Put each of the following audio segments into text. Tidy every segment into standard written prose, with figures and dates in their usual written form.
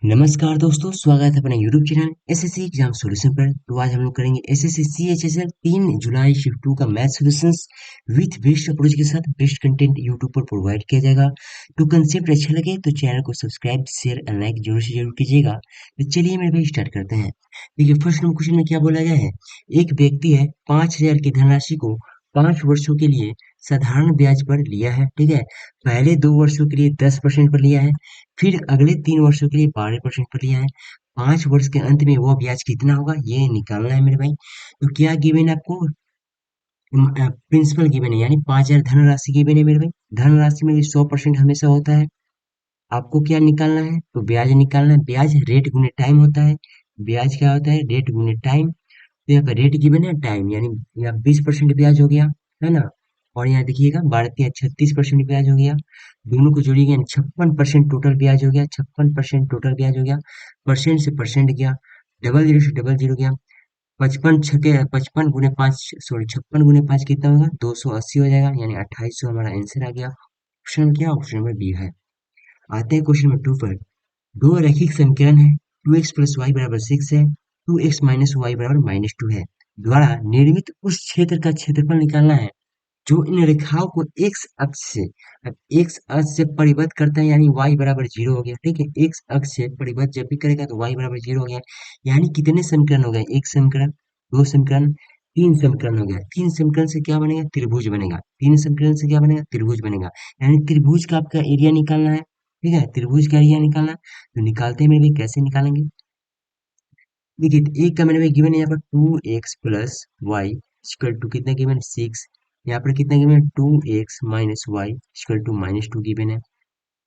नमस्कार दोस्तों, स्वागत है अपने YouTube channel SSC exam solution पर। तो आज हम लोग करेंगे एसएससी सीएचएसएल 3 जुलाई शिफ्ट 2 का math solutions with best approach के साथ बेस्ट कंटेंट YouTube पर प्रोवाइड किया जाएगा। तो कंसेप्ट अच्छा लगे तो चैनल को सब्सक्राइब शेयर एंड लाइक जरूर से जरूर कीजिएगा। तो चलिए मेरे भाई स्टार्ट करते हैं। देखिए फर्स्ट नंबर क्वेश्चन में क्या बोला गया है। एक व्यक्ति है 5,000 की धनराशि को 5 वर्षों के लिए साधारण ब्याज पर लिया है। ठीक है, पहले 2 वर्षों के लिए 10% पर लिया है, फिर अगले 3 वर्षों के लिए 12% पर लिया है। 5 वर्ष के अंत में वो ब्याज कितना होगा ये निकालना है मेरे भाई। तो क्या गिवन है आपको, प्रिंसिपल गिवन है यानी 5,000 धनराशि गिवन है मेरे भाई। धनराशि में 100% हमेशा होता है। आपको क्या निकालना है तो ब्याज निकालना है। ब्याज रेट गुने टाइम होता है। ब्याज क्या होता है, रेट गुने टाइम। तो यहाँ पे रेट गिवन है, टाइम यानी यहाँ 20% ब्याज हो गया, है ना। और यहाँ देखिएगा 12 36% ब्याज हो गया। दोनों को जोड़िएगा यानी 56% टोटल ब्याज हो गया। 56% टोटल ब्याज हो गया। परसेंट से परसेंट गया, डबल जीरो से डबल जीरो गया। 55 गुने 5 सॉरी 56 गुने 5 कितना होगा, 280 हो जाएगा यानी 2800 हमारा आंसर आ गया। ऑप्शन क्या, ऑप्शन नंबर बी है। आते हैं क्वेश्चन नंबर 2 पर। दो रैखिक समीकरण है, 2x प्लस वाई बराबर 6 है, 2x माइनस वाई बराबर -2 है, द्वारा निर्मित उस क्षेत्र का क्षेत्रफल निकालना है जो इन रेखाओं को x अक्ष से, अब x अक्ष से परिबद्ध करता है यानी y बराबर 0 हो गया। ठीक है, x अक्ष से परिबद्ध जब भी करेगा तो y बराबर 0 हो गया। यानी कितने समीकरण हो गए, एक समीकरण, दो समीकरण, तीन समीकरण हो गया। तीन समीकरण से क्या बनेगा, त्रिभुज बनेगा। तीन समीकरण से क्या बनेगा, त्रिभुज बनेगा। यानी त्रिभुज का आपका एरिया निकालना है। ठीक है, त्रिभुज का एरिया निकालना है। तो निकालते हैं मेरे भाई, कैसे निकालेंगे। देखिए एक का मैंने गिवन है यहाँ पर 2x plus y equal to कितना गिवन है, 6। यहाँ पर कितना गिवन है, 2x minus y equal to -2 given है।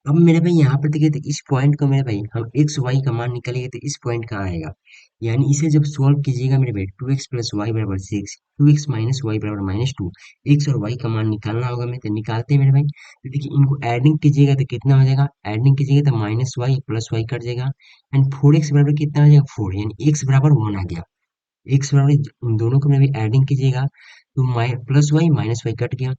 अब मेरे भाई यहाँ पर देखिए, तो इस पॉइंट को मेरे भाई हम एक्स वाई का मान निकालेंगे तो इस पॉइंट कहाँ आएगा। यानी इसे जब सॉल्व कीजिएगा मेरे भाई, 2x प्लस वाई बराबर 6, 2x माइनस वाई बराबर -2, एक्स और वाई का मान निकालना होगा। मैं तो निकालते हैं मेरे भाई। तो देखिए इनको एडिंग कीजिएगा तो कितना हो जाएगा, एडिंग कीजिएगा तो minus y plus y cut जाएगा। एंड 4x बराबर कितना हो जाएगा, 4, यानी x बराबर 1 आ गया। x बराबर इन दोनों को मेरे भाई एडिंग कीजिएगा तो plus y minus y cut गया।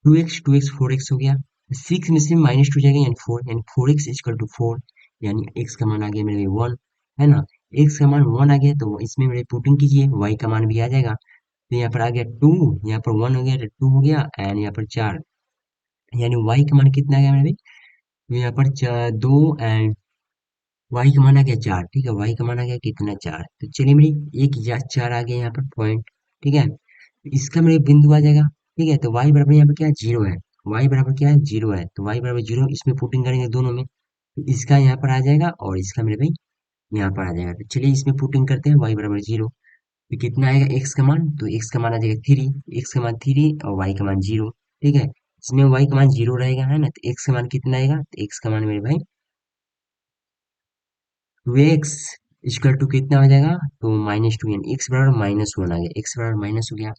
2x 4x हो गया। 6 में से -2 जाएगा यानी 4, यानी 4x इक्वल टू 4, यानी x का मान आ गया मेरे 1, है ना। x का मान 1 आ गया तो इसमें मेरे पुटिंग कीजिए, y का मान भी आ जाएगा। तो यहाँ पर आ गया 2, यहाँ पर 1 हो गया तो 2 हो गया, एंड यहाँ पर 4, यानी y का मान कितना आ गया मेरे भाई। तो यहाँ पर 2 एंड y का मान आ गया 4। ठीक है, y का मान आ गया कितना, 4। तो चलिए मेरी एक या 4 आ गया यहाँ पर पॉइंट। ठीक है, इसका मेरे बिंदु आ जाएगा। ठीक है, तो y बराबर यहाँ पे क्या है, 0 है। y बराबर क्या है, 0 है, तो y बराबर 0 इसमें पुटिंग करेंगे दोनों में। तो इसका यहाँ पर आ जाएगा और इसका मेरे भाई यहाँ पर आ जाएगा। तो चलिए इसमें पुटिंग करते हैं, y बराबर 0। तो कितना आएगा x का मान, तो x का मान आ जाएगा 3, x का मान 3 और y का मान 0। ठीक है, इसमें y का मान 0 रहेगा, है ना। तो x का मान कितना आएगा, तो x का मान मेरे भाई 2x इक्वल टू कितना हो जाएगा, तो -2, यानी x बराबर -1 आ गया। x बराबर माइनस हो गया।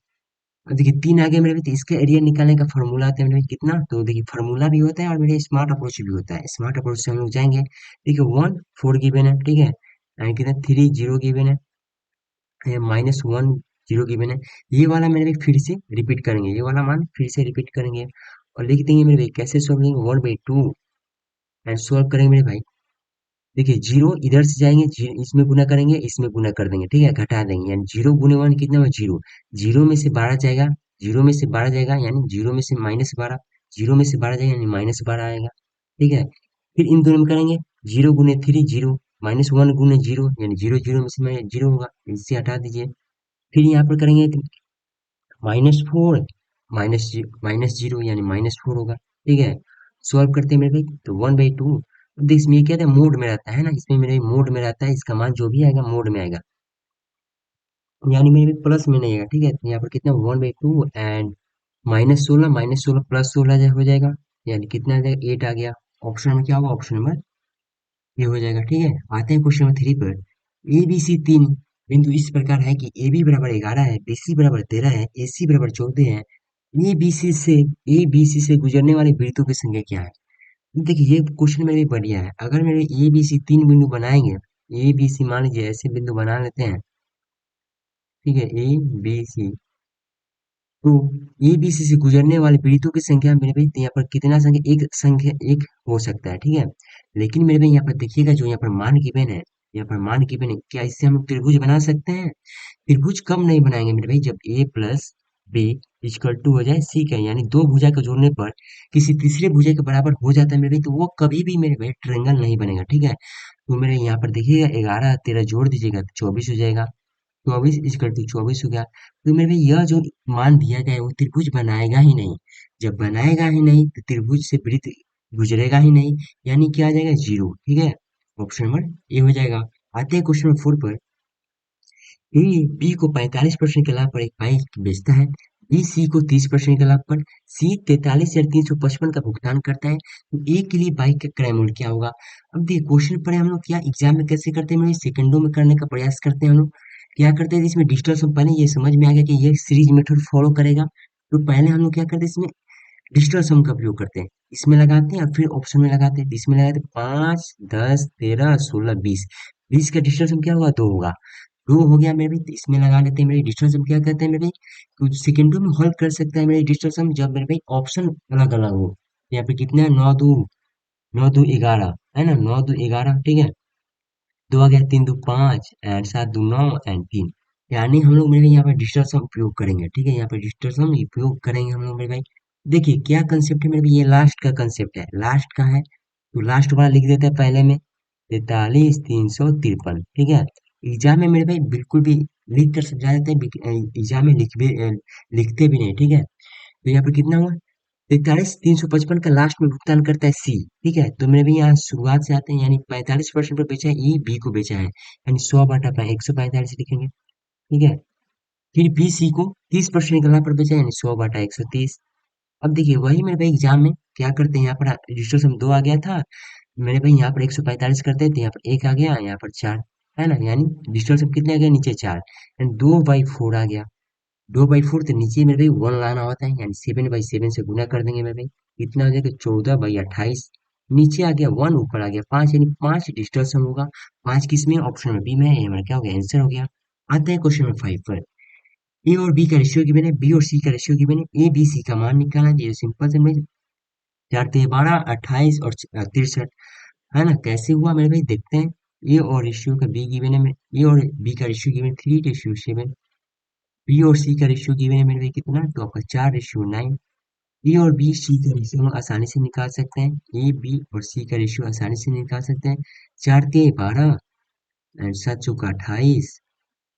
अब देखिए 3 आ गया मेरे भाई, तो इसका एरिया निकालने का फॉर्मूला आता है मेरे भाई कितना, तो देखिए फॉर्मूला भी होता है और मेरे स्मार्ट अप्रोच भी होता है। स्मार्ट अप्रोच से हम लोग जाएंगे। देखिए 1 4 गिवन है। ठीक है, एंड कितना 3 0 गिवन है, -1 0 गिवन है। ये वाला मेरे भाई फिर से रिपीट करेंगे, ये वाला मान फिर से रिपीट करेंगे और लिख देंगे मेरे भाई। कैसे सॉल्व करेंगे, 1/2 एंड सॉल्व करेंगे मेरे भाई। देखिए जीरो इधर से जाएंगे, इसमें गुना करेंगे, इसमें गुना कर देंगे। ठीक है, घटा देंगे, यानी 0 गुने 1 कितना हुआ, 0। 0 में से 12 जाएगा, 0 में से 12 जाएगा यानी 0 में से -12, 0 में से 12 जाएगा यानी -12 आएगा। ठीक है, फिर इन दोनों में करेंगे, 0 गुने 3 0, -1 गुने 0 यानी 0 0 में से मैं 0 होगा, इससे हटा दीजिए। फिर यहाँ पर करेंगे तो -4 -0 यानी -4 होगा। ठीक है, सॉल्व करते हैं मेरे भाई, तो 1/2। अब देख इसमें क्या था, मोड में रहता है ना, इसमें मेरे मोड में रहता है, इसका मान जो भी आएगा मोड में आएगा, यानी मेरे भी प्लस में नहीं आएगा। ठीक है, तो यहाँ पर कितना 1/2 एंड -16 प्लस 16 हो जाएगा, यानी कितना आ जाएगा, 8 आ गया। ऑप्शन में क्या होगा, ऑप्शन नंबर ये हो जाएगा। ठीक है, आते हैं क्वेश्चन नंबर 3 पर। ए बी सी तीन बिंदु इस प्रकार है कि ए बी बराबर 11 है, बी सी बराबर 13 है, ए सी बराबर 14 है। ए बी सी से गुजरने वाले वृत्तों की संख्या क्या है। देखिए ये क्वेश्चन मेरे बढ़िया है। अगर मेरे ए बी सी तीन बिंदु बनाएंगे, ए बी सी मान लीजिए ऐसे बिंदु बना लेते हैं। ठीक है, ए बी सी तो ए बी सी से गुजरने वाले पीड़ितों की संख्या मेरे भाई, तो यहाँ पर कितना संख्या, एक संख्या एक हो सकता है, ठीक है। लेकिन मेरे भाई यहाँ पर देखिएगा, जो यहाँ पर मान गिवन है, यहाँ पर मान गिवन है, क्या इससे हम त्रिभुज बना सकते हैं? त्रिभुज कब नहीं बनाएंगे मेरे भाई, जब ए प्लस बी इक्वल टू हो जाए सी का, यानी दो भुजा को जोड़ने पर किसी तीसरे भुजा के बराबर हो जाता है मेरे भाई, तो वो कभी भी मेरे भाई ट्रायंगल नहीं बनेगा, ठीक है। तो मेरे यहाँ पर देखिएगा, 11 13 जोड़ दीजिएगा तो 24 हो जाएगा। 24 इक्वल टू 24 हो गया। तो मेरे भाई यह जो मान दिया गया है वो त्रिभुज बनाएगा ही नहीं। जब बनाएगा ही नहीं तो त्रिभुज से वृत्त गुजरेगा ही नहीं, यानी क्या आ जाएगा, जीरो, ठीक है। ऑप्शन नंबर ए हो जाएगा। आते हैं क्वेश्चन नंबर 4 पर। ए बी को 45% के लाभ पर एक बाइक बेचता है। बी सी को 30% के लाभ पर। सी 43,355 का भुगतान करता है। तो ए के लिए बाइक का क्रय मूल्य क्या होगा? अब देखिए, क्वेश्चन पढ़े हम लोग, क्या एग्जाम में कैसे करते हैं, मेरे सेकंडों में करने का प्रयास करते हैं हम लोग। क्या करते हैं, इसमें डिजिटल सम, पहले ये समझ में आ गया कि ये सीरीज मेथड फॉलो करेगा। तो पहले हम लोग क्या करते हैं, इसमें डिजिटल सम का प्रयोग करते हैं। इसमें लगाते हैं और फिर ऑप्शन में लगाते हैं। इसमें लगाते हैं 5 10 13 16 20। 20 का डिजिटल सम क्या होगा, 2 होगा। 2 हो गया मेरे भाई, तो इसमें लगा लेते हैं। मेरे डिजिटल सम क्या कहते हैं मेरे भाई, तो सेकेंडों में हल कर सकता है मेरे डिजिटल सम, जब मेरे भाई ऑप्शन अलग अलग हो। यहाँ पे कितना है, 9 2 11 है ना, 9 2 11, ठीक है। 2 आ गया, 3 2 5 एंड 7 2 9 एंड 3। यानी हम लोग मेरे भाई यहाँ पर डिजिटल सम उपयोग करेंगे, ठीक है। यहाँ पर डिजिटल सम उपयोग करेंगे हम लोग मेरे भाई। देखिए क्या कंसेप्ट है मेरे भाई, ये लास्ट का कंसेप्ट है, लास्ट का है, तो लास्ट वाला लिख देते हैं पहले में। 43,353, ठीक है। एग्जाम में मेरे भाई बिल्कुल भी लिख कर समझा देते हैं, एग्जाम में लिखते भी नहीं, ठीक है। तो यहाँ पर कितना हुआ, 43,355 का लास्ट में भुगतान करता है सी, ठीक है। तो मेरे भी यहाँ शुरुआत से आते हैं, यानी 45% पर बेचा है, ई बी को बेचा है, यानी 100/145 लिखेंगे, ठीक है। फिर बी सी को 30% का लाभ पर बेचा है, यानी 100/130। अब देखिए वही मेरे भाई एग्जाम में क्या करते हैं, यहाँ पर रजिस्टर सम 2 आ गया था, मेरे भाई यहाँ पर 145 करते हैं, तो यहाँ पर 1 आ गया, यहाँ पर 4, है ना, यानी डिजिटल सम कितने आ गया, नीचे 4, यानी 2/4 आ गया। 2/4 तो नीचे मेरे भाई 1 लाना होता है, यानी 7/7 से गुना कर देंगे मेरे भाई। कितना हो जाएगा, 14/28। नीचे आ गया 1, ऊपर आ गया 5, यानी 5 डिजिटल सम होगा। 5 किस में, ऑप्शन में बी में है, ये हमारा क्या हो गया, आंसर हो गया। आते हैं क्वेश्चन नंबर 5 पर। ए और बी का रेशियो गिवन है, बी और सी का रेशियो गिवन है, ए बी सी का मान निकालना है। ये सिंपल से मेरे 4 3 12 28 और 63, है ना। कैसे हुआ मेरे भाई, देखते हैं। ए और रेशियो का बी गिवन है, ए और बी का रेशियो गिवन 3:7। बी और सी का रेशियो गिवन है मेरे भाई कितना, तो आपका 4:9। ए और बी सी का रेशियो हम आसानी से निकाल सकते हैं, ए बी और सी का रेशियो आसानी से निकाल सकते हैं। 4 3 12 एंड 7 चौका 28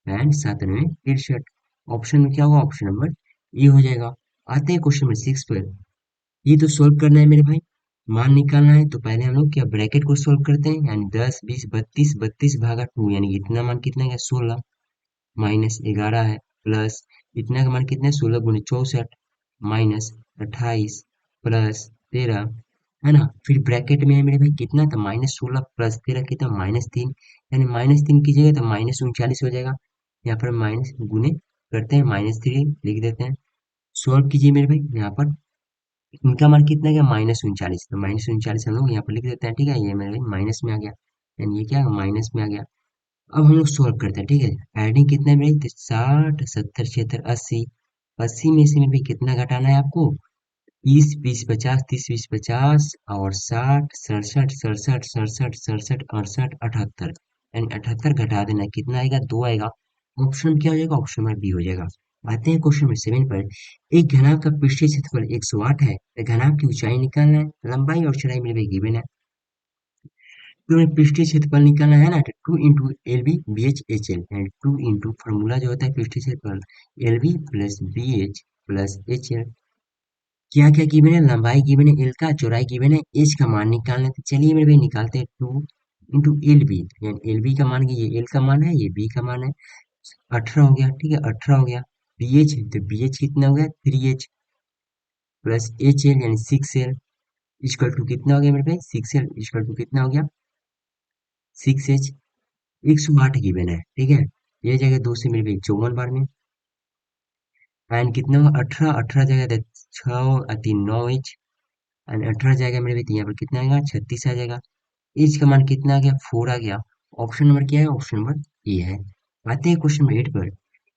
एंड 7 9 63। ऑप्शन में क्या होगा, ऑप्शन नंबर ए हो जाएगा। आते हैं क्वेश्चन नंबर 6 पर। ये तो सोल्व करना है मेरे भाई, मान निकालना है। तो पहले हम लोग क्या ब्रैकेट को सोल्व करते हैं, यानी 10 20 32, 32/2, यानी इतना मान कितना है, 16 माइनस 11 है, प्लस इतना का मान कितना है, 16 × 64 माइनस 28 प्लस 13, है ना। फिर ब्रैकेट में है मेरे भाई कितना था, -16 प्लस 13 कितना, -3, यानी -3 कीजिएगा तो -39 हो जाएगा। यहाँ पर माइनस गुने करते हैं, -3 लिख देते हैं। सॉल्व कीजिए मेरे भाई, यहाँ पर इनका मान कितना गया, -39, तो -39 हम लोग यहाँ पर लिख देते हैं, ठीक है। ये मेरे भाई माइनस में आ गया, यानी ये क्या है, माइनस में आ गया। अब हम लोग सॉल्व करते हैं, ठीक है। एडिंग कितना है मेरी, तो 60 70 76 80। 80 में से मेरे कितना घटाना है आपको, 30 20 50, 30 20 50 और 60 67 67 67 67 68 78, यानी 78 घटा देना है, कितना आएगा, 2 आएगा। ऑप्शन में क्या हो जाएगा, ऑप्शन में बी हो जाएगा। आते हैं क्वेश्चन नंबर 7 पर। एक घनाभ का पृष्ठीय क्षेत्रफल 108 है, तो घनाभ की ऊंचाई निकालना है, लंबाई और चौड़ाई मेरे गिवन है। तो हमें पृष्ठीय क्षेत्रफल निकालना है ना, तो 2 × LB BH HL, and 2 formula जो होता है पृष्ठीय क्षेत्रफल, LB + BH + HL। क्या क्या गिवन है, लंबाई गिवन है एल का, चौड़ाई गिवन है, एच का मान निकालना है। तो चलिए मेरे भाई निकालते हैं, 2 × LB, यानी एल बी का मान, ये एल का मान है, ये बी का मान है, 18 हो गया, ठीक है, 18 हो गया। BH, तो BH कितना हो गया, 3H + HL, यानी 6L इक्वल टू कितना हो गया मेरे भाई, 6L इक्वल टू कितना हो गया, 6H। 108 गिवन है, ठीक है। ये जगह 2 से मेरे भाई 54 बार में, एंड कितना हुआ, 18, 18 जगह 6 और 3 9H, एंड 18 जाएगा मेरे भाई, यहाँ पर कितना आएगा, 36 आ जाएगा। एज का मान कितना आ गया, 4 आ गया। ऑप्शन नंबर क्या है, ऑप्शन नंबर ए है। आते हैं क्वेश्चन नंबर 8 पर।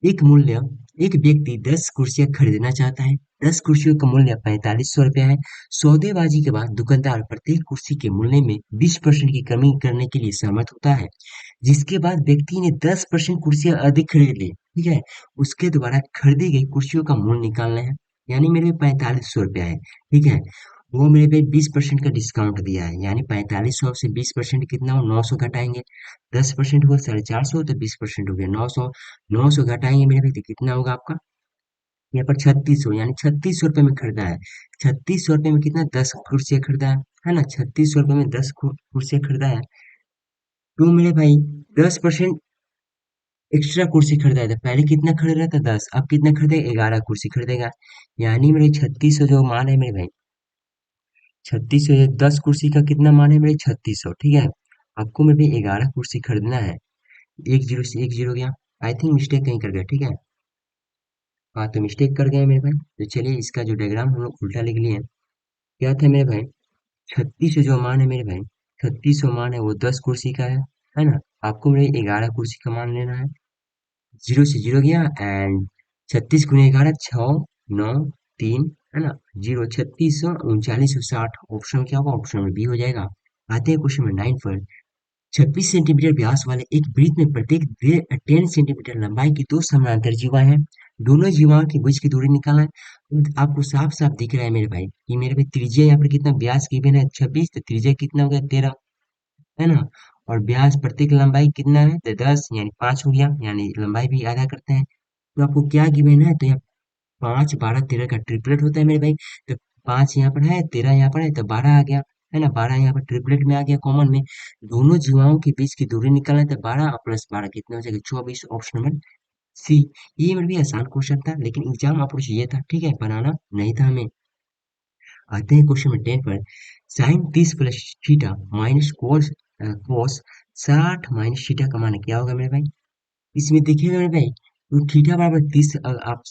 एक मूल्य एक व्यक्ति 10 कुर्सियां खरीदना चाहता है। 10 कुर्सियों का मूल्य 4500 रुपया है। सौदेबाजी के बाद दुकानदार प्रत्येक कुर्सी के मूल्य में 20% की कमी करने के लिए सहमत होता है, जिसके बाद व्यक्ति ने 10% कुर्सियां अधिक खरीद ली। ठीक है, उसके द्वारा खरीदी गई कुर्सियों का मूल्य निकालना है। यानी मेरे 4500 रुपया है। ठीक है, वो मेरे पे 20% का डिस्काउंट दिया है, यानी 4500 से 20% कितना हो, 900 घटाएंगे। 10% हुआ 450, तो 20% हो गया 900। 900 घटाएंगे मेरे भाई, तो कितना होगा आपका यहाँ पर 3600, यानी 3600 रुपये में खरीदा है। 3600 रुपये में कितना, 10 कुर्सियां खरीदा है ना। 3600 रुपये में 10 कुर्सियां खरीदा है। तो मेरे भाई 10% एक्स्ट्रा कुर्सी खरीदा था। पहले कितना खरीद रहा था, 10, अब कितना खरीदेगा, 11 कुर्सी खरीदेगा। यानी मेरे 3600 जो मान है मेरे भाई, 3600, 10 कुर्सी का कितना मान है मेरे, 3600। ठीक है, आपको मेरे भाई 11 कुर्सी खरीदना है। एक जीरो से एक जीरो गया, आई थिंक मिस्टेक कहीं कर गया। ठीक है, हाँ तो मिस्टेक कर गए मेरे भाई। तो चलिए इसका जो डायग्राम हम लोग उल्टा लिख लिए। क्या था मेरे भाई, 3600 जो मान है मेरे भाई, 3600 मान है वो 10 कुर्सी का है ना। आपको मेरे 11 कुर्सी का मान लेना है। जीरो से जीरो गया, एंड 36 गुने 11, 6, 9, 3, है ना। जीरो, 3600, 3960। ऑप्शन क्या होगा, ऑप्शन में बी हो जाएगा। आते हैं क्वेश्चन नंबर 9 पर। 26 सेंटीमीटर व्यास वाले एक वृत्त में प्रत्येक 10 सेंटीमीटर लंबाई की दो समानांतर जीवाएं हैं। दोनों जीवाओं के बीच की दूरी निकालना है। तो आपको साफ साफ दिख रहा है मेरे भाई कि मेरे भाई त्रिज्या यहाँ पर कितना, व्यास गिवन है 26, तो त्रिज्या कितना हो गया, 13, है ना। और व्यास प्रत्येक लंबाई कितना है, तो 10, यानी 5 हो गया, यानी लंबाई भी आधा करते हैं। तो आपको क्या गिवन है, तो यहाँ 5, 12, 13 का ट्रिपलेट होता है मेरे भाई। तो 5 यहाँ पर है, 13 यहाँ पर है, तो 12 आ गया, है ना। 12 यहाँ पर ट्रिपलेट में आ गया कॉमन में। दोनों जीवाओं के बीच की दूरी निकालना है, तो 12 प्लस 12 कितना हो जाएगा, 24। Option number C. ये मेरे भी आसान क्वेश्चन था, लेकिन एग्जाम अप्रोच ये था, ठीक है, बनाना नहीं था हमें। आते हैं क्वेश्चन नंबर 10 पर। Sine 30 plus theta minus cos cos 60 minus theta का मान क्या होगा मेरे भाई। इसमें देखिएगा मेरे भाई, तो थीटा बराबर 30 आप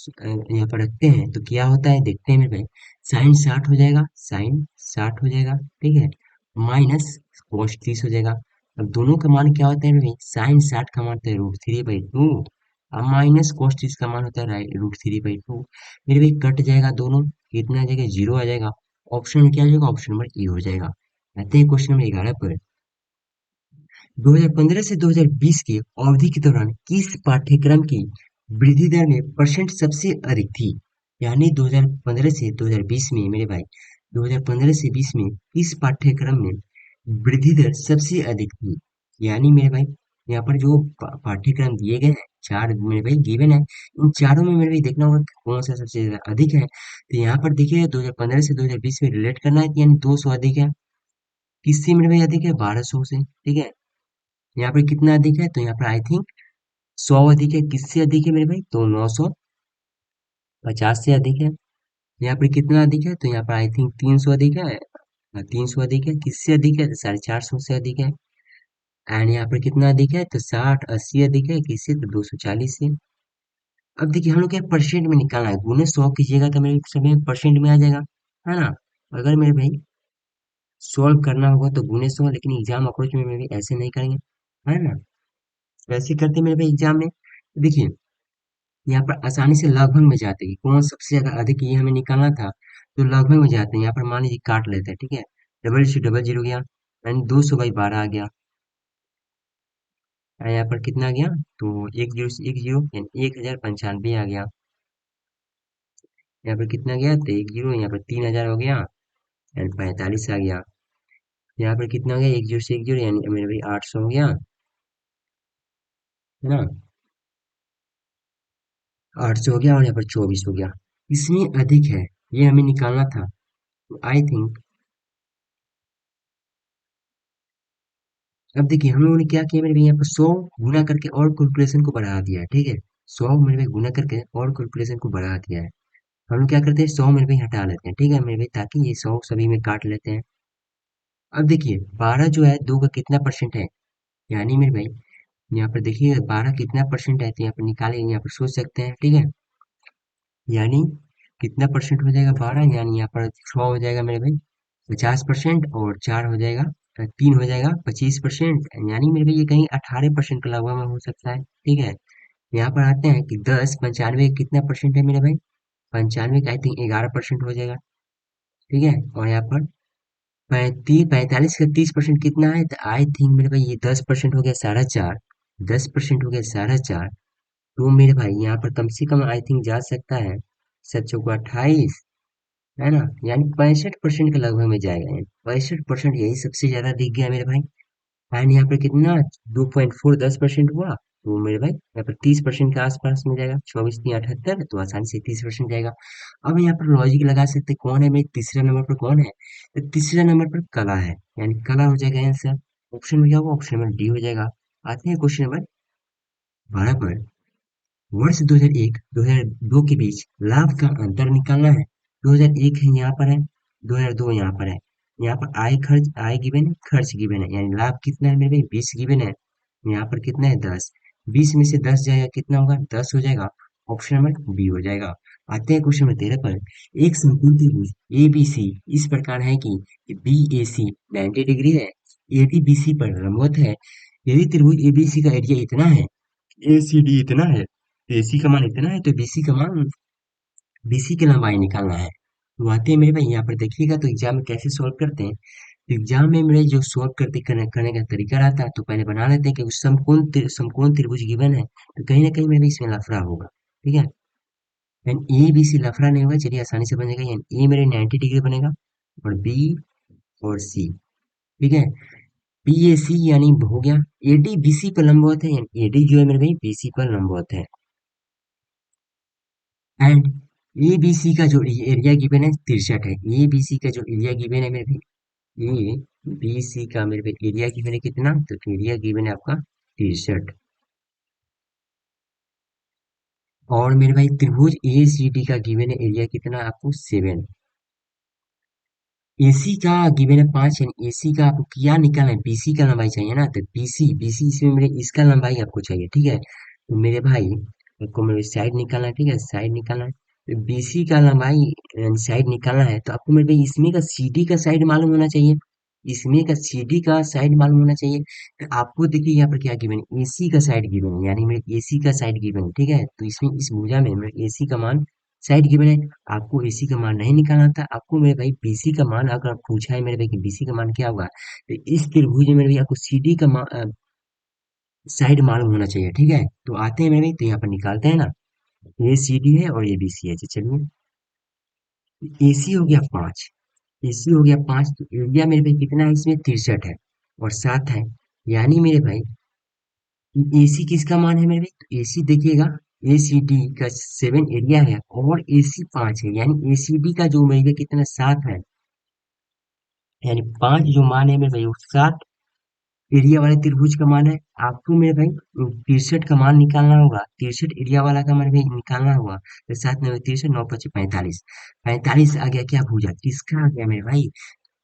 यहाँ पर रखते हैं तो क्या होता है, देखते हैं मेरे भाई। साइन 60 हो जाएगा, साइन 60 हो जाएगा, ठीक है, माइनस कॉस 30 हो जाएगा। अब दोनों का मान क्या होता है मेरे भाई, साइन 60 का मान होता है √3/2, अब माइनस कॉस 30 का मान होता है √3/2। मेरे भाई कट जाएगा दोनों, कितना आ जाएगा, जीरो आ जाएगा। ऑप्शन में क्या हो जाएगा, ऑप्शन नंबर ई हो जाएगा। आते हैं क्वेश्चन नंबर 11 पर। 2015 से 2020 की अवधि के दौरान किस पाठ्यक्रम की वृद्धि दर में परसेंट सबसे अधिक थी। यानी 2015 से 2020 में मेरे भाई, 2015 से 20 में किस पाठ्यक्रम में वृद्धि दर सबसे अधिक थी। यानी मेरे भाई यहाँ पर जो पाठ्यक्रम दिए गए हैं, चार मेरे भाई गिवन है, इन चारों में मेरे भाई देखना होगा कि कौन सा सबसे ज्यादा अधिक है। तो यहाँ पर देखिए 2015 से 2020 में रिलेट करना है, तो यानी 200 अधिक है। किससे मेरे भाई अधिक है, 1200 से। ठीक है, यहाँ पर कितना अधिक है, तो यहाँ पर आई थिंक 100 अधिक है। किससे अधिक है मेरे भाई, तो 950 से अधिक है। यहाँ पर कितना अधिक है, तो यहाँ पर आई थिंक 300 अधिक है। 300 अधिक है। किससे अधिक है, तो 450 से अधिक है। एंड यहाँ पर कितना अधिक है, तो 60, 80 अधिक है। किससे, तो 240 से। अब देखिए हम लोग क्या परसेंट में निकालना है, गुने 100 कीजिएगा तो मेरे समय परसेंट में आ जाएगा, है ना। अगर मेरे भाई सॉल्व करना होगा तो गुने 100, लेकिन एग्जाम अप्रोच में मेरे ऐसे नहीं करेंगे, है ना। वैसे करते मेरे भाई एग्जाम में, देखिए यहाँ पर आसानी से लगभग में जाते हैं, कौन सबसे ज्यादा अधिक ये हमें निकालना था, तो लगभग में जाते हैं। यहाँ पर मान लीजिए काट लेते हैं, ठीक है, डबल से डबल जीरो गया, यानी 200/12 आ गया। और यहाँ पर कितना आ गया, तो एक जीरो से एक जीरो, यानी 1095 आ गया। यहाँ पर कितना गया, तो एक जीरो, यहाँ पर 3000 हो गया, यानी 45 आ गया। यहाँ पर कितना हो गया, एक जीरो से एक जीरो, यानी मेरे भाई 800 हो गया, है ना। 800 हो गया, और यहाँ पर 24 हो गया। इसमें अधिक है, ये हमें निकालना था। तो आई थिंक, अब देखिए हम लोगों ने क्या किया मेरे भाई, यहाँ पर 100 गुना करके और कैलकुलेशन को बढ़ा दिया है, ठीक है। 100 मेरे भाई गुना करके और कैलकुलेशन को बढ़ा दिया है। हम लोग क्या करते हैं, 100 मेरे भाई हटा लेते हैं, ठीक है मेरे भाई, ताकि ये 100 सभी में काट लेते हैं। अब देखिए 12 जो है 2 का कितना परसेंट है, यानी मेरे भाई यहाँ पर देखिए 12 कितना परसेंट है, तो यहाँ पर निकाले, यहाँ पर सोच सकते हैं, ठीक है। यानी कितना परसेंट हो जाएगा 12, यानी यहाँ पर 100 हो जाएगा मेरे भाई 50%, और 4 हो जाएगा, 3 हो जाएगा 25%, यानी मेरे भाई ये कहीं 18% के लगभग में हो सकता है, ठीक है। यहाँ पर आते हैं कि 10 95 कितना परसेंट है मेरे भाई, 95 का आई थिंक 11% हो जाएगा। ठीक है, और यहाँ पर 45 का 30% कितना है, तो आई थिंक मेरे भाई ये 10% हो गया 4.5, 10% हो गया 4.5। तो मेरे भाई यहाँ पर कम से कम आई थिंक जा सकता है 7 चौको 28, है ना, यानी 65% के लगभग में जाएगा, यानी 65% यही सबसे ज्यादा दिख गया मेरे भाई। एंड यहाँ पर कितना 2.4 10% हुआ, तो मेरे भाई यहाँ पर 30% के आसपास में जाएगा, 24 3 78, तो आसानी से 30% जाएगा। अब यहाँ पर लॉजिक लगा सकते कौन है मेरे तीसरे नंबर पर, कौन है, तो तीसरे नंबर पर कला है, यानी कला हो जाएगा आंसर। ऑप्शन में क्या होगा, ऑप्शन नंबर डी हो जाएगा। आते हैं क्वेश्चन नंबर 12 पर। वर्ष 2001 2002 के बीच लाभ का अंतर निकालना है। 2001 है यहाँ पर है, 2002 यहाँ पर है। यहाँ पर आय खर्च, आय गिवन है, खर्च गिवन है, यानी लाभ कितना है मेरे भाई 20 गिवन है, यहाँ पर कितना है 10, 20 में से 10 जाएगा कितना होगा 10 हो जाएगा। ऑप्शन नंबर बी हो जाएगा। आते हैं क्वेश्चन नंबर 13 पर। एक समकोण त्रिभुज ए बी सी इस प्रकार है कि बी ए सी 90 डिग्री है, ए डी बी सी पर लंबवत है। यदि त्रिभुज ए बी सी का एरिया इतना है, ए सी डी इतना है, तो एसी का मान इतना है, तो बीसी का मान, बीसी की लंबाई निकालना है। तो आते हैं मेरे भाई यहाँ पर देखिएगा तो एग्जाम में कैसे सॉल्व करते हैं। तो एग्जाम में मेरे जो सॉल्व करने का तरीका रहता है, तो पहले बना लेते हैं कि समकोण त्रिभुज गिवन है, तो कहीं ना कहीं मेरे इसमें लफड़ा होगा। ठीक है, यानी ए बी सी लफड़ा नहीं होगा, चलिए आसानी से बनेगा, यानी ए मेरे 90 डिग्री बनेगा, और बी और सी। ठीक है, बी ए सी यानी हो गया, ए डी बी सी पर लंबवत है, यानी ए डी जो है मेरे भाई बी सी पर लंबवत है। एंड ए बी सी का जो एरिया गिवन है 63 है, ए बी सी का जो एरिया गिवन है मेरे भाई, ए बी सी का मेरे भाई एरिया गिवन है कितना, तो एरिया गिवन है आपका 63। और मेरे भाई त्रिभुज ए सी डी का गिवन है एरिया कितना आपको 7। एसी का गिवन है 5, यानी एसी का आपको क्या निकालना है, बीसी का लंबाई चाहिए ना, तो बीसी बीसी इसमें मेरे इसका लंबाई आपको चाहिए। ठीक है, तो मेरे भाई आपको मेरे साइड निकालना है, ठीक है, साइड निकालना है, तो बीसी का लंबाई साइड निकालना है, तो आपको मेरे भाई इसमें का सीडी का साइड मालूम होना चाहिए, इसमें का सीडी का साइड मालूम होना चाहिए। तो आपको देखिए यहाँ पर क्या गिवन है, एसी का साइड गिवन है, यानी मेरे एसी का साइड गिवन है। ठीक है, तो इसमें इस भुजा में मेरे एसी का मान साइड गिवन है, आपको एसी का मान नहीं निकालना था, आपको मेरे भाई बीसी का मान अगर पूछा है मेरे भाई कि बीसी का मान क्या होगा, तो इस त्रिभुज में मेरे भाई आपको सीडी का साइड मालूम होना चाहिए। ठीक है, तो आते हैं मेरे भाई, तो यहाँ पर निकालते हैं ना, ये सी डी है और ये बी सी है, तो चलिए एसी हो गया 5, एसी हो गया 5, तो एरिया मेरे भाई कितना है इसमें 63 है, और 7 है, यानी मेरे भाई एसी किसका मान है मेरे भाई, तो एसी देखिएगा, ए सी डी का 7 एरिया है और एसी 5 है, यानी ए सी डी का जो मेरे कितना 7 है, यानी 5 जो मान है मेरे भाई वो 7 एरिया वाले त्रिभुज का मान है। आपको मेरे भाई 63 का मान निकालना होगा, 63 एरिया वाला का मान भाई निकालना होगा, तो 7 9 63 9 5 45, 45 आ गया क्या भुजा, किसका आ गया मेरे भाई,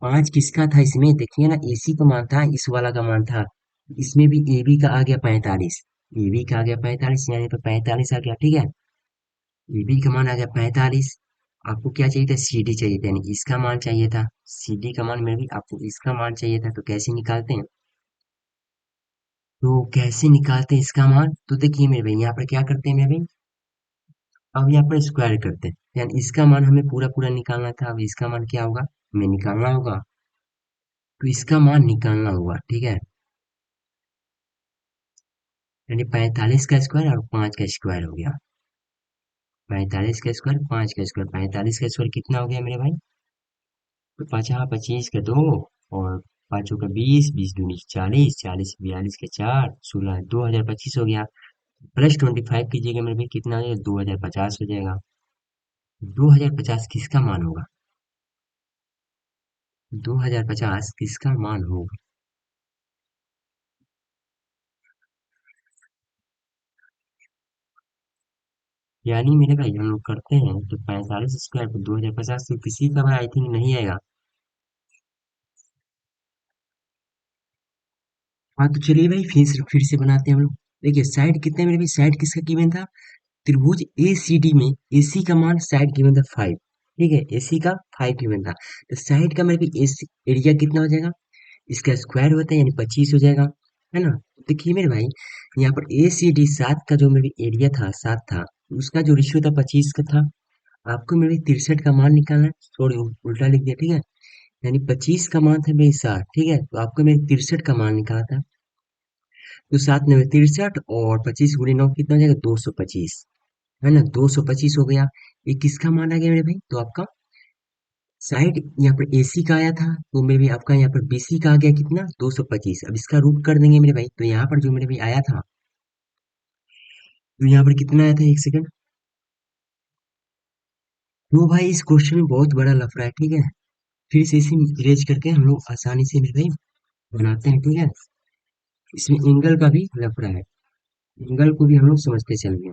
5 किसका था इसमें, देखिए ना एसी का मान था, इस वाला का मान था, इसमें भी ए बी का आ गया 45, ए बी का आ गया 45, यानी तो 45 आ गया। ठीक है, ए बी का मान आ गया 45, आपको क्या चाहिए था, सी डी चाहिए था, यानी इसका मान चाहिए था, सी डी का मान में भी आपको इसका मान चाहिए था, तो कैसे निकालते हैं, तो कैसे निकालते हैं इसका मान, तो देखिए मेरे भाई यहाँ पर क्या करते हैं मेरे भाई, अब यहाँ पर स्क्वायर करते हैं, यानी इसका मान हमें पूरा पूरा निकालना था, अब इसका मान क्या होगा हमें निकालना होगा, तो इसका मान निकालना होगा। ठीक है, यानी 45 का स्क्वायर और 5 का स्क्वायर हो गया, 45 का स्क्वायर 5 का स्क्वायर, 45 का स्क्वायर कितना हो गया मेरे भाई, तो 25 का 2, और पाँचों का 20, 20 दूनी 40, 40 42 के 4 16, 2025 हो गया, प्लस 25 कीजिएगा मेरे भाई कितना हो जाएगा 2050 हो जाएगा। 2050 किसका मान होगा, 2050 किसका मान होगा, यानी मेरे भाई हम लोग करते हैं तो 45 स्क्वायर को 2050 से किसी का भाई आई थिंक नहीं आएगा। हाँ तो चलिए भाई फिर से बनाते हैं हम लोग। देखिए साइड कितने मेरे भाई, साइड किसका गिवन था, त्रिभुज ए सी डी में एसी का मान साइड गिवन था 5। ठीक है, एसी का 5 गिवन था, तो साइड का मेरे भाई एसी एरिया कितना हो जाएगा, इसका स्क्वायर होता है यानी 25 हो जाएगा, है ना, देखिए मेरे भाई, यहाँ पर ए सी डी सात का जो मेरे एरिया था, सात था, उसका जो रेशियो था 25 का था। आपको मेरे 63 का मान निकालना है। सॉरी, उल्टा लिख दिया, ठीक है। यानी 25 का मान था मेरी 60, ठीक है, तो आपको मेरे 63 का मान निकाला था। तो 7 9 63 और 25 × 9 कितना हो जाएगा, 225, है ना, 225 हो गया। ये किसका मान आ गया मेरे भाई, तो आपका साइड यहाँ पर एसी का आया था, तो मेरे भाई आपका यहाँ पर बीसी का आ गया कितना, 225। अब इसका रूट कर देंगे मेरे भाई, तो यहाँ पर जो मेरे भाई आया था, तो यहाँ पर कितना आया था, एक सेकंड। तो भाई इस क्वेश्चन में बहुत बड़ा लफड़ा है, ठीक है। फिर से इसे इरेज करके हम लोग आसानी से मेरे भाई बनाते हैं, ठीक है। इसमें एंगल का भी लफड़ा है, एंगल को भी हम लोग समझते चलेंगे।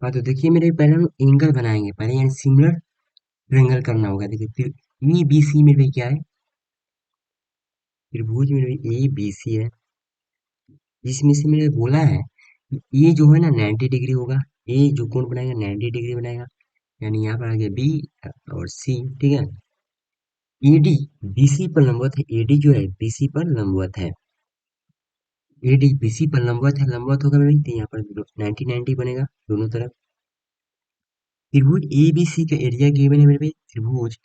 हाँ तो देखिए मेरे, पहले हम एंगल बनाएंगे, पहले यानी सिमिलर ट्रायंगल करना होगा। देखिए फिर ई बी सी मेरे भाई क्या है, त्रिभुज मेरे भाई ए बी सी है। जिसमें से मैंने बोला है कि ये जो है ना 90 डिग्री होगा। ये जो कोण बनाएगा 90 डिग्री बनाएगा, यानी यहाँ पर आ गया बी और सी, ठीक है। एडी बीसी पर लंबवत है, एडी जो है बीसी पर लंबवत है। एडी बीसी पर लंबवत है, लंबवत होगा मेरे, तो यहाँ पर 90 90 बनेगा दोनों तरफ। त्रिभुज ए बी सी का एरिया गिवन है मेरे भाई, त्रिभुज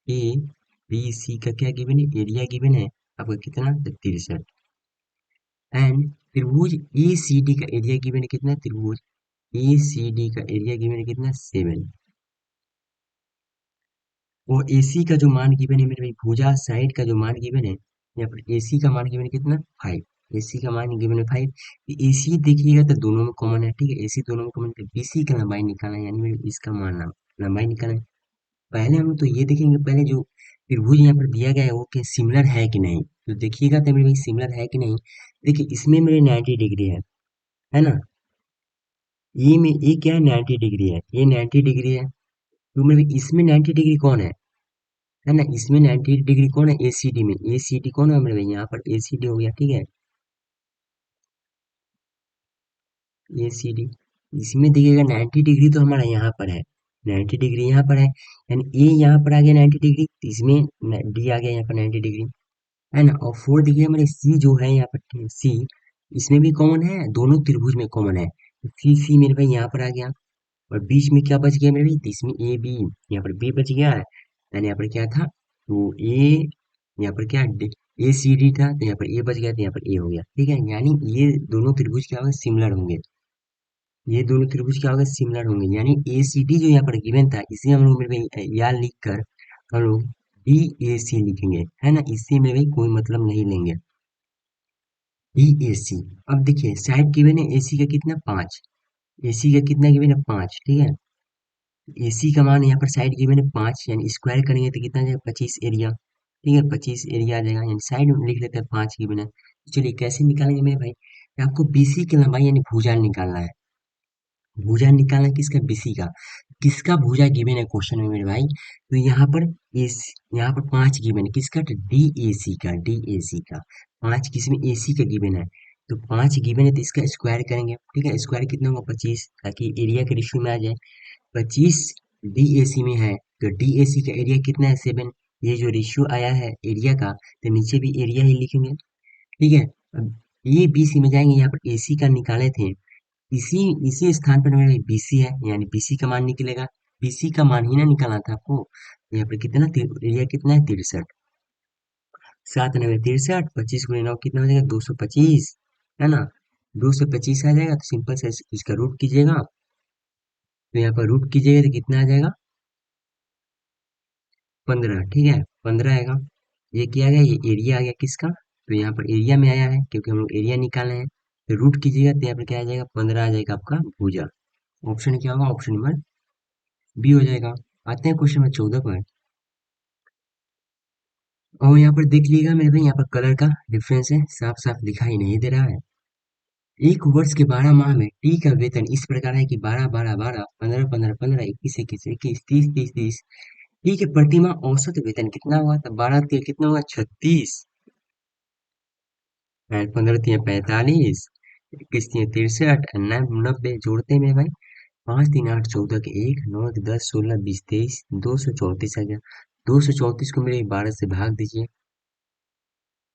ए बी सी का क्या गिवन है, एरिया गिवन है आपका कितना, 63। एंड त्रिभुज ए सी डी का एरिया गिवन है कितना, त्रिभुज ए सी डी का एरिया गिवन है कितना, 7। और एसी का जो मान गिवन है मेरे भाई, भुजा साइड का जो मान गिवन है, यहाँ पर एसी का मान गिवन है कितना, 5। एसी का मान गिवन है 5। एसी देखिएगा तो दोनों में कॉमन है, ठीक है, एसी दोनों में कॉमन है। बीसी का लंबाई निकालना है, यानी मेरे इसका मान लंबाई निकालना है। पहले हम तो ये देखेंगे, पहले जो त्रिभुज यहाँ पर दिया गया है वो क्या सिमिलर है कि नहीं। तो देखिएगा तो मेरे भाई सिमिलर है कि नहीं। देखिए इसमें मेरे 90 डिग्री है ना। ये में ये क्या है, 90 डिग्री है, ये 90 डिग्री है। तो मेरे भाई इसमें 90 डिग्री कौन है ना, इसमें 90 डिग्री कौन है, एसीडी में। एसीडी कौन है मेरे भाई, यहाँ पर एसीडी हो गया, ठीक है, एसीडी। इसमें देखिएगा 90 डिग्री तो हमारा यहाँ पर है, 90 डिग्री यहाँ पर है, यानी ए यहाँ पर आ गया 90 डिग्री, तो इसमें डी आ गया यहाँ पर 90 डिग्री, है ना। और फोर देखिए हमारे सी जो है यहाँ पर, सी इसमें भी कॉमन है, दोनों त्रिभुज में कॉमन है। सी सी मेरे भाई यहाँ पर आ गया। और बीच में क्या बच गया मेरे भाई, तो इसमें ए बी, यहाँ पर बी बच गया है, यानी यहाँ पर क्या था, तो ए, यहाँ पर क्या, ए सी डी था, तो यहाँ पर ए बच गया, तो यहाँ पर ए हो गया, ठीक है। यानी ये दोनों त्रिभुज क्या होंगे, सिमिलर होंगे। ये दोनों त्रिभुज क्या होंगे, सिमिलर होंगे, यानी ए सी डी जो यहाँ पर गिवन था, इसे हम लोग मेरे भाई यहाँ लिख कर हम लोग डी ए सी लिखेंगे, है ना। इससे मेरे भाई कोई मतलब नहीं लेंगे, डी ए सी। अब देखिए साइड गिवन है एसी का कितना, 5। एसी का कितना गिवन है, 5, ठीक है। एसी का मान यहाँ पर साइड गिवन है 5, यानी स्क्वायर करेंगे तो कितना आ जाएगा, 25 एरिया, ठीक है, 25 एरिया आ जाएगा, यानी साइड में लिख लेते हैं 5 गिवन है। तो चलिए कैसे निकालेंगे मेरे भाई, आपको बीसी की लंबाई यानी भुजा निकालना है। भुजा निकालना है किसका, बीसी का। किसका भुजा गिवन है क्वेश्चन में मेरे भाई, तो यहाँ पर एस, यहाँ पर 5 गिवन है किसका, डी ए सी का, डी ए सी का 5 किसमें, एसी का गिवन है। तो 5 गिवन है तो इसका स्क्वायर करेंगे, ठीक है, स्क्वायर कितना होगा, 25, ताकि एरिया के रेशियो में आ जाए। 25 डीएसी में है, तो डीएसी का एरिया कितना है, 7। ये जो रेशियो आया है एरिया का, तो नीचे भी एरिया ही लिखेंगे, ठीक है। अब ये बीसी में जाएंगे, यहाँ पर एसी का निकाले थे, इसी इसी स्थान पर मेरे बीसी है, यानी बीसी का मान निकलेगा। बीसी का मान ही ना निकालना था आपको। तो यहाँ पर कितना, एरिया कितना है, 63। 7 9 63, 25 × 9 कितना हो जाएगा, 225, है ना। 225 आ जाएगा, तो सिंपल से इसका रूट कीजिएगा, तो यहाँ पर रूट कीजिएगा तो कितना आ जाएगा, 15, ठीक है, 15 आएगा। ये क्या आ गया, ये एरिया आ गया किसका, तो यहाँ पर एरिया में आया है, क्योंकि हम लोग एरिया निकाले हैं। तो रूट कीजिएगा तो यहाँ पर क्या आ जाएगा, 15 आ जाएगा आपका भुजा। ऑप्शन क्या होगा, ऑप्शन नंबर बी हो जाएगा। आते हैं क्वेश्चन नंबर 14 पर। और यहाँ पर देख लीजिएगा मेरे भाई, यहाँ पर कलर का डिफरेंस है, साफ साफ दिखाई नहीं दे रहा है। एक वर्ष के 12 माह में टी का वेतन इस प्रकार है कि 12 12 12, 15 15 15, 21 21 21, 30 30 30। ठीक है, प्रति माह औसत वेतन कितना हुआ, तो 12 3 कितना हुआ, 36, 15 3 45, इक्कीस तीन 63, 90 जोड़ते में भाई, 5 3 8 14 के एक, 9 10 16 20 23, 234 आ गया। 234 को मेरे 12 से भाग दीजिए,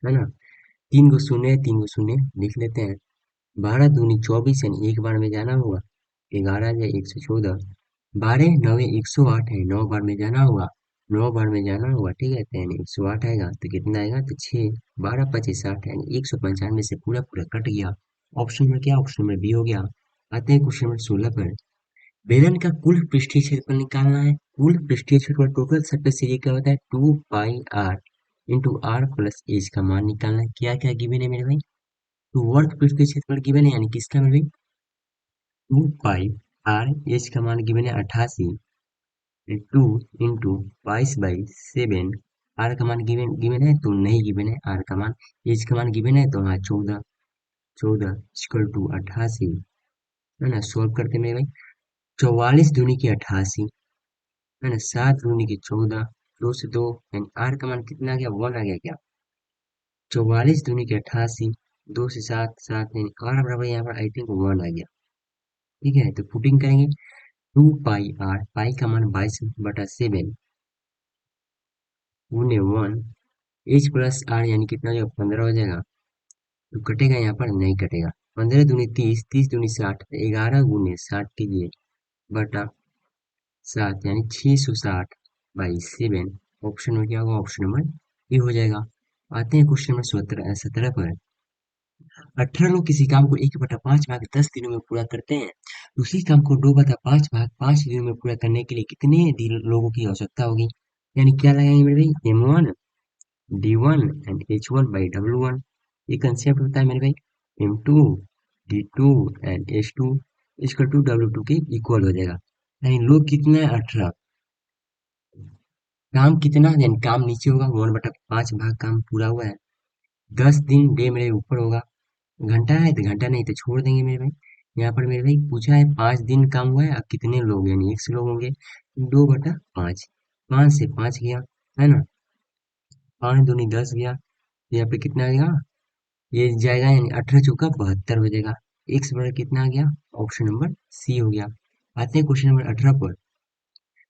है ना। तीन गो शून्य लिख लेते हैं। 12 दूनी 24 यानी एक बार में जाना होगा, 11 आ जाए 114। 12 9 108 है, 9 बार में जाना होगा, 9 बार में जाना होगा, ठीक है। तो यानी 108 आएगा, तो कितना आएगा, तो 6 12 25 60 यानी 195 से पूरा पूरा कट गया। ऑप्शन में क्या, ऑप्शन में बी हो गया। आते हैं क्वेश्चन नंबर 16 पर। बेलन का कुल पृष्ठीय क्षेत्रफल निकालना है। कुल पृष्ठीय क्षेत्रफल टोटल सरफेस एरिया क्या होता है, 2 pi r into r plus h का मान निकालना है। क्या क्या गिवन है मेरे भाई, तो वर्ग पृष्ठीय क्षेत्रफल गिवन है, यानी किसका मेरे भाई, 2 पाई आर, एज का मान गिवन है 88, 2 इंटू 22/7। आर का मान गिवन गिवन है, तो नहीं गिवन है आर का मान। एज का मान गिवन है, तो हाँ 14, 14 इक्वल टू 88, है ना। सॉल्व करते मेरे भाई, 44 दूनी की 88, है ना, 7 दूनी की 14, 2 से 2, यानी आर का मान कितना आ गया, 1 आ गया क्या। 44 दूनी की 88, 2 से 7, 7 यानी आर बराबर यहाँ पर आई थिंक 1 आ गया। ठीक है, तो पुटिंग करेंगे, 2 पाई आर, पाई का मान 22/7 गुने 1, एच प्लस आर यानी कितना हो जाएगा, 15 हो जाएगा। तो कटेगा यहाँ पर, नहीं कटेगा। 15 दूनी 30, 30 दूनी 60, 11 गुने 60 कीजिए बटा 7 यानी 660/7। ऑप्शन में क्या होगा, ऑप्शन नंबर ए हो जाएगा। आते हैं क्वेश्चन नंबर 17 पर। 18 लोग किसी काम को 1/5 भाग 10 दिनों में पूरा करते हैं। उसी काम को 2/5 भाग 5 दिनों में पूरा करने के लिए कितने लोगों की आवश्यकता होगी। यानी क्या लगाएंगे मेरे भाई, M1 D1 एंड H1/W1। ये कंसेप्ट होता है मेरे भाई, M2 D2 and H2 equal to W2 के इक्वल हो जाएगा। यानी लोग कितना है, 18, काम कितना, यानी काम नीचे होगा, 1/5 भाग काम पूरा हुआ है। 10 दिन डे मेरे ऊपर होगा, घंटा है तो घंटा, नहीं तो छोड़ देंगे मेरे भाई। यहाँ पर मेरे भाई पूछा है 5 दिन काम हुआ है, अब कितने लोग, यानी 100 लोग होंगे, 2/5, 5 से 5 गया, है ना, 5 दूनी 10 गया, तो यहाँ पे कितना आएगा, ये जाएगा, यानी 18 चौका 72 हो जाएगा। एक्स बराबर कितना आ गया, ऑप्शन नंबर सी हो गया। आते हैं क्वेश्चन नंबर 18 पर।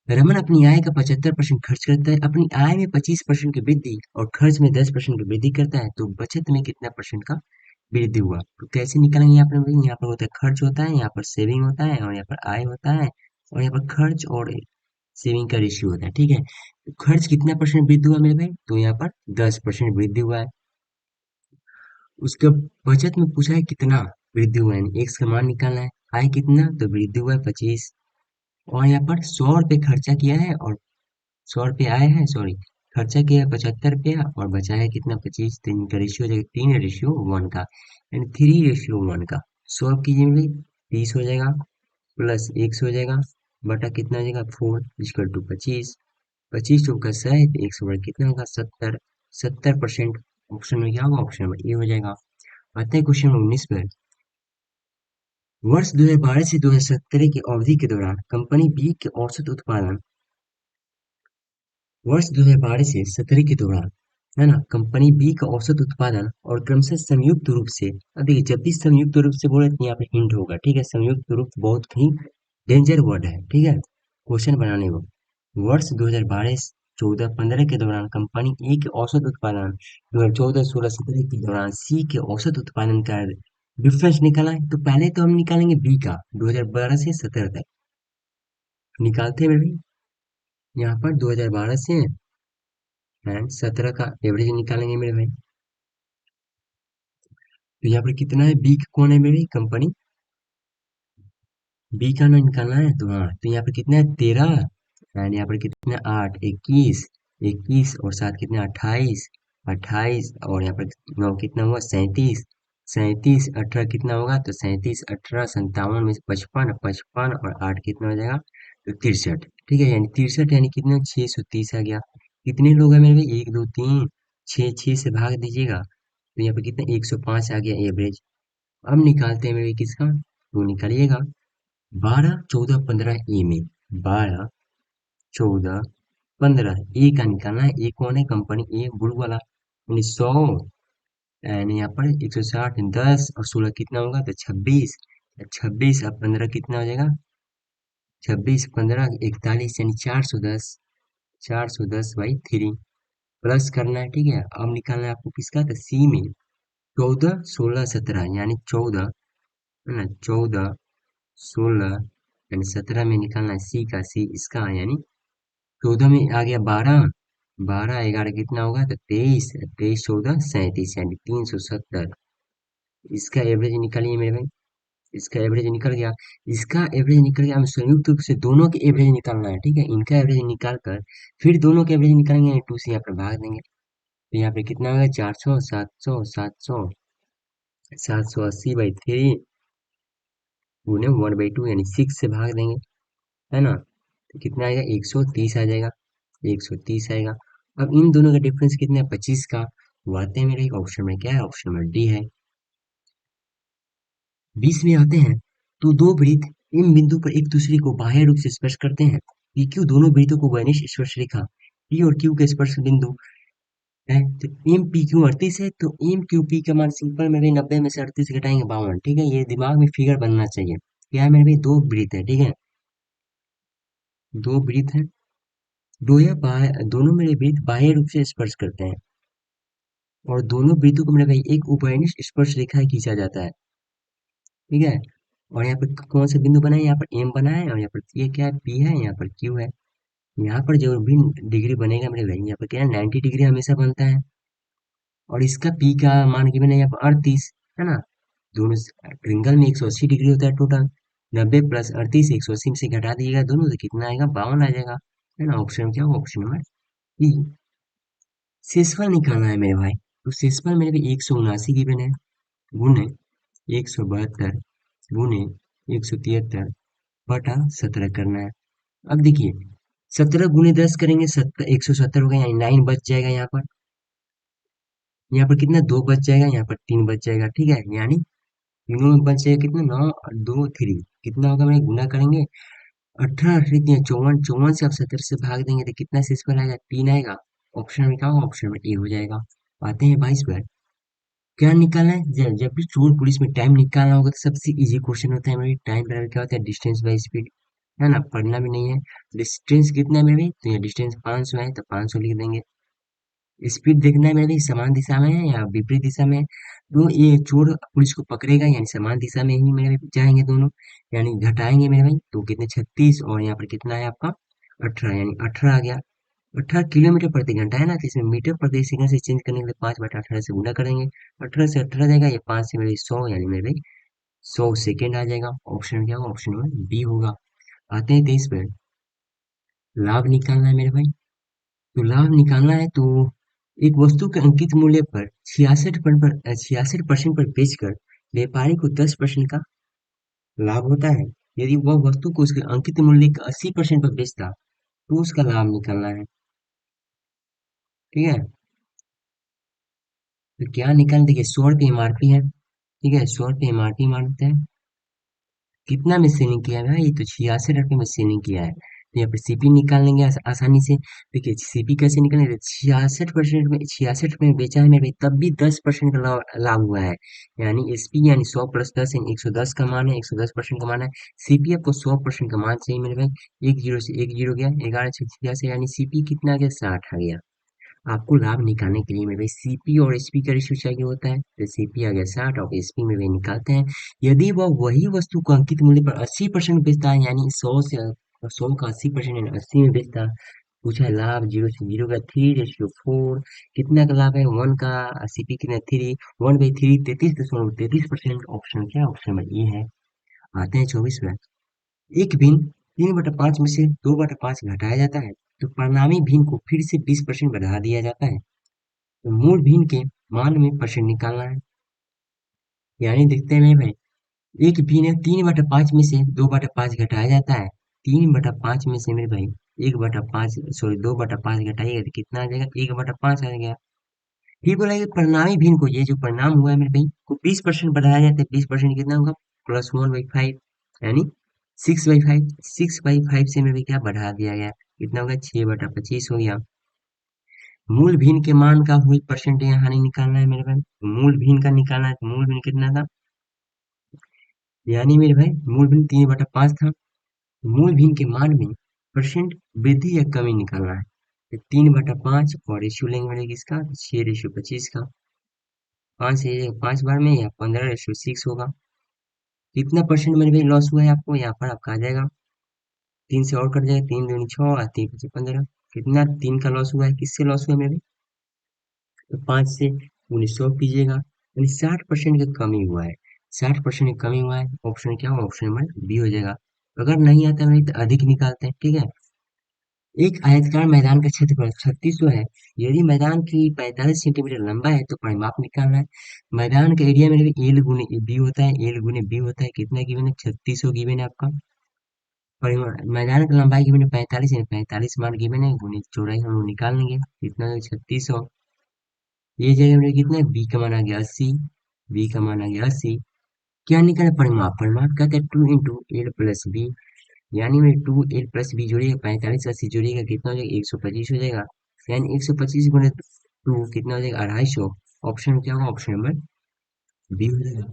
रमन अपनी आय का 75% खर्च करता है, अपनी आय में 25% की वृद्धि और खर्च में 10% की वृद्धि करता है, तो बचत में कितना परसेंट का वृद्धि हुआ। तो कैसे निकालेंगे यहाँ पर भाई, यहाँ पर होता है खर्च होता है, यहाँ पर सेविंग होता है, और यहाँ पर आय होता है, और यहाँ पर खर्च और सेविंग का रेशियो होता है, ठीक है। तो खर्च कितना परसेंट वृद्धि हुआ मेरे भाई, तो यहाँ पर 10% वृद्धि हुआ है। उसके बचत में पूछा है कितना वृद्धि हुआ है, एक्स का मान निकालना है। आय कितना, तो वृद्धि हुआ है 25, और यहाँ पर 100 रुपये खर्चा किया है और 100 रुपये आए हैं, सॉरी, खर्चा किया है 75 रुपया और बचा है कितना, 25। तो इनका रेशियो हो जाएगा 3:1 का, यानी 3:1 का। सॉल्व कीजिए भाई, 30 हो जाएगा प्लस एक्स हो जाएगा बटा कितना हो जाएगा, 4 इक्वल टू 25। 25 चौका 100 है, तो 100 बटा कितना होगा, 70, 70%। ऑप्शन में क्या होगा, ऑप्शन नंबर ए हो जाएगा। आते हैं क्वेश्चन 19 पर। वर्ष 2012 से 2017 की अवधि के दौरान कंपनी बी के औसत उत्पादन, वर्ष 2012 से 17 के दौरान, है ना, कंपनी बी का औसत उत्पादन और क्रमशः संयुक्त रूप से, अब देखिए जब भी संयुक्त रूप से बोले तो यहाँ पे हिंट होगा, ठीक है। संयुक्त रूप बहुत ही डेंजर वर्ड है, ठीक है, क्वेश्चन बनाने को। वर्ष 2012-14-15 के दौरान कंपनी ए के औसत उत्पादन 2014-16-17 के दौरान सी के औसत उत्पादन का डिफरेंस निकाला है। तो पहले तो हम निकालेंगे बी का 2012 से 17 तक, निकालते हैं भाई। यहाँ पर 2012 से एंड 17 का एवरेज निकालेंगे मेरे भाई। तो यहाँ पर कितना है, बी कौन है मेरी कंपनी, बी का ना निकालना है, तो हाँ, तो यहाँ पर कितना है, 13, एंड यहाँ पर कितना 8, 21, 21 और 7 कितना 28, 28 और यहाँ पर 9 कितना हुआ, 37, 37 18 कितना होगा, तो 37 18 57 में से 55, 55 और 8 कितना हो जाएगा, तो 63, ठीक है। यानी 63 यानी कितना 630 आ गया। कितने लोग हैं मेरे भाई, 1 2 3, 6, 6 से भाग दीजिएगा, तो यहाँ पे कितना 105 आ गया एवरेज। अब निकालते हैं मेरे किसका, तो निकालिएगा 12 14 15 ए में, 12 14 15 ए का निकालना है। ए कौन है, कंपनी ए बुल वाला, यानी 100 एंड यहाँ पर 160, 10 और 16 कितना होगा तो 26। 26 और 15 कितना हो जाएगा, 26, 15, 41 यानी 410। 410/3 प्लस करना है, ठीक है। अब निकालना है आपको किसका, तो सी में 14, 16, 17 यानी 14 है ना, 14, 16 यानी 17 में निकालना है सी का, सी इसका यानी 14 में आ गया 12, 12, 11 कितना होगा तो 23, 23, 14, 37 यानी 370। इसका एवरेज निकालिए मेरे भाई, इसका एवरेज निकल गया। इसका एवरेज निकल गया, हमें संयुक्त रूप से दोनों के एवरेज निकालना है, ठीक है। इनका एवरेज निकाल कर फिर दोनों के एवरेज निकालेंगे, 2 से यहाँ पर भाग देंगे, तो यहाँ पे कितना होगा 400, 700, 700, 780/3 गुने 1/2 यानी 6 से भाग देंगे, है ना। तो कितना आएगा 130 आ जाएगा, 130 आएगा। अब इन दोनों का डिफरेंस कितना है 25 का। वो आते हैं मेरे ऑप्शन में, क्या है ऑप्शन में डी है। 20 में आते हैं, तो दो वृत्त इन बिंदु पर एक दूसरे को बाह्य रूप से स्पर्श करते हैं। पी क्यू दोनों वृत्तों को वनिष्ठ स्पर्श रेखा पी और क्यू के स्पर्श बिंदु है। तो एम पी क्यू 38 है, तो एम क्यू पी का मान सिंपल में भी 90 में से 38 घटाएंगे 52, ठीक है। ये दिमाग में फिगर बनना चाहिए। क्या है मेरे भाई, दो वृत्त है, ठीक है। दो वृत्त है, दोनों मेरे वृत्त बाह्य रूप से स्पर्श करते हैं, और दोनों वृत्तों को मेरे भाई एक उपरिष्ठ स्पर्श रेखा खींचा जाता है, ठीक है। और यहाँ पर कौन सा बिंदु बना है, यहाँ पर एम बना है, और यहाँ पर ये क्या है पी है, यहाँ पर क्यू है। यहाँ पर जो भी डिग्री बनेगा मेरे भाई, यहाँ पर क्या है 90 डिग्री हमेशा बनता है, और इसका पी का मान गिवन है यहाँ पर 38, है ना। दोनों ट्रिंगल में 180 डिग्री होता है टोटल। 90 प्लस 38, 180 में से घटा दीजिएगा दोनों, तो कितना आएगा 52 आ जाएगा, है ना। ऑप्शन क्या होगा, ऑप्शन नंबर बी। शेषफल निकालना है मेरे भाई, तो शेषफल मेरे भी 179 गिवन है, गुने 172 गुने 173 बटा 17 करना है। अब देखिए 17 × 10 करेंगे, 170 होगा, यानी 9 बच जाएगा यहाँ पर। यहाँ पर कितना 2 बच जाएगा, यहाँ पर 3 बच जाएगा, ठीक है। यानी तीनों में बच जाएगा कितना 9 और 2 3, कितना होगा मेरे गुना करेंगे 18, 18 54, 54 से आप 70 से भाग देंगे तो कितना शेषफल आएगा 3 आएगा। ऑप्शन में क्या होगा, ऑप्शन में ए हो जाएगा। आते हैं 22 पर। क्या निकालना है, जब भी चोर पुलिस में टाइम निकालना होगा तो सबसे इजी क्वेश्चन होता है मेरे, टाइम बराबर क्या होता है डिस्टेंस बाय स्पीड, है ना। पढ़ना भी नहीं है। डिस्टेंस कितना है मेरे, तो ये डिस्टेंस 500 है, तो 500 लिख देंगे। स्पीड देखना है मेरे, समान दिशा में है या विपरीत दिशा में है, तो ये चोर पुलिस को पकड़ेगा, यानी समान दिशा में ही मेरे भाई जाएंगे दोनों, यानी घटाएंगे मेरे भाई, तो कितने 36, और यहाँ पर कितना है आपका 18, यानी 18 आ गया। 18 किलोमीटर प्रति घंटा है ना, तो इसमें मीटर प्रति सेकंड से चेंज करने के लिए 5/18 से गुणा करेंगे। 18 से 18 जाएगा, ये 5 से मेरे 100, यानी मेरे भाई 100 सेकेंड आ जाएगा। ऑप्शन क्या होगा, ऑप्शन नंबर बी होगा। आते हैं 23 पे। लाभ निकालना है मेरे भाई, तो लाभ निकालना है, तो एक वस्तु के अंकित मूल्य पर 66% पर बेचकर व्यापारी को 10% का लाभ होता है। यदि वह वस्तु को उसके अंकित मूल्य के 80% पर बेचता तो उसका लाभ निकालना है, ठीक है। तो क्या निकाल, देखिए 100 रुपये एमआरपी है, ठीक है, 100 रुपये एमआरपी मानते हैं। कितना में सेलिंग किया है भाई, तो 66 रुपये में सेलिंग किया है, तो यहाँ पर सीपी निकाल लेंगे आसानी से। देखिए सीपी कैसे निकलेंगे, 66% में, 66 रुपये में बेचा है मेरे भाई, तब भी 10% का लाभ हुआ है, यानी एसपी यानी 100 + 10 यानी 110 का मान है, 110% का मान है। सीपी आपको 100% का मान चाहिए मेरे भाई, एक जीरो से एक जीरो गया, 11 6 86, यानी सीपी कितना आ गया 60 आ गया। आपको लाभ निकालने के लिए मेरे भाई सीपी और एसपी का रेशियो चाहिए होता है, तो सीपी आ गया 60 और एसपी में वे निकालते हैं। यदि वह वही वस्तु को अंकित मूल्य पर 80% बेचता है, यानी 100 का 80% यानी 80 में बेचता है, पूछा है लाभ 0 से 0 का 3:4, कितना का लाभ है 1 का, सीपी कितना 3, 1/3 33.33%। ऑप्शन क्या है, ऑप्शन में ये है। आते हैं 24 में। एक भिन्न 3/5 में से 2/5 घटाया जाता है, तो परिणामी भिन्न को फिर से 20% बढ़ा दिया जाता है, तो मूल भिन्न के मान में परसेंट निकालना है। यानी देखते हैं भाई, एक भिन्न है 3/5 में से 2/5 घटाया जाता है, 3/5 में से मेरे भाई 1/5 सॉरी 2/5 घटाइएगा तो कितना आ जाएगा 1/5 आ जाएगा। फिर बोला कि परिणामी भिन्न को, ये जो परिणाम हुआ है मेरे भाई को 20% बढ़ाया जाता है, 20% कितना होगा +1/5, यानी 6/5, 6/5 से मेरे भाई क्या बढ़ा दिया गया, कितना होगा 6/25 हो गया। मूल भिन्न के मान का वही परसेंट यहाँ नहीं निकालना है मेरे भाई, मूल भिन्न का निकालना है, तो मूल भिन्न कितना था, यानी मेरे भाई मूल भिन्न 3/5 था। मूल भिन्न के मान में परसेंट वृद्धि या कमी निकालना है, तो 3/5 और रेशियो लेंगे मेरे किसका, 6:25 का। 5 बार में या 15:6 होगा। कितना परसेंट मेरे भाई लॉस हुआ है आपको, यहाँ पर आपका आ जाएगा, 3 से और कट जाएगा, 3 दूनी 6 और 3 5 15। कितना 3 का लॉस हुआ है, किससे लॉस हुआ है मेरे, तो 5 से 1900 कीजिएगा, यानी 60% का कमी हुआ है। 60% का कमी हुआ है, ऑप्शन क्या होगा, ऑप्शन नंबर बी हो जाएगा। अगर नहीं आता है तो अधिक निकालते हैं, ठीक है। एक आयताकार मैदान का क्षेत्रफल 3600 है। यदि मैदान की 45 सेंटीमीटर लंबा है तो परिमाप निकालना है। मैदान का एरिया में एल गुने बी होता है, एल गुने बी होता है, कितना गिवन है, 3600 गिवन है आपका। मैदान की लंबाई गिवन है 45 है, 45 मान गिवन है, गुने चौड़ाई हम लोग निकाल लेंगे, कितना 3600। ये जगह में कितना है, बी का मान आ गया 80, बी का मान आ गया 80। क्या निकला परिमाप, परिमाप कहते हैं 2 × L + B, यानी में 2L + B जोड़िएगा, 45 80 जोड़िएगा, कितना हो जाएगा, 125 हो जाएगा। यानी 125 गुणे 2 कितना हो जाएगा, 250। ऑप्शन क्या होगा, ऑप्शन नंबर बी हो जाएगा।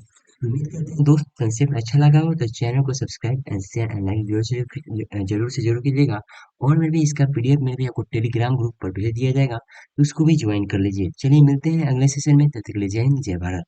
उम्मीद करते हैं दोस्त कंसेप्ट अच्छा लगा हो तो चैनल को subscribe and share and like जरूर से जरूर कीजिएगा। और मैं भी इसका पीडीएफ मेरे भी आपको टेलीग्राम ग्रुप पर भेज दिया जाएगा, तो उसको भी ज्वाइन कर लीजिए। चलिए मिलते हैं अगले सेशन में, तब तक के लिए जय हिंद जय भारत।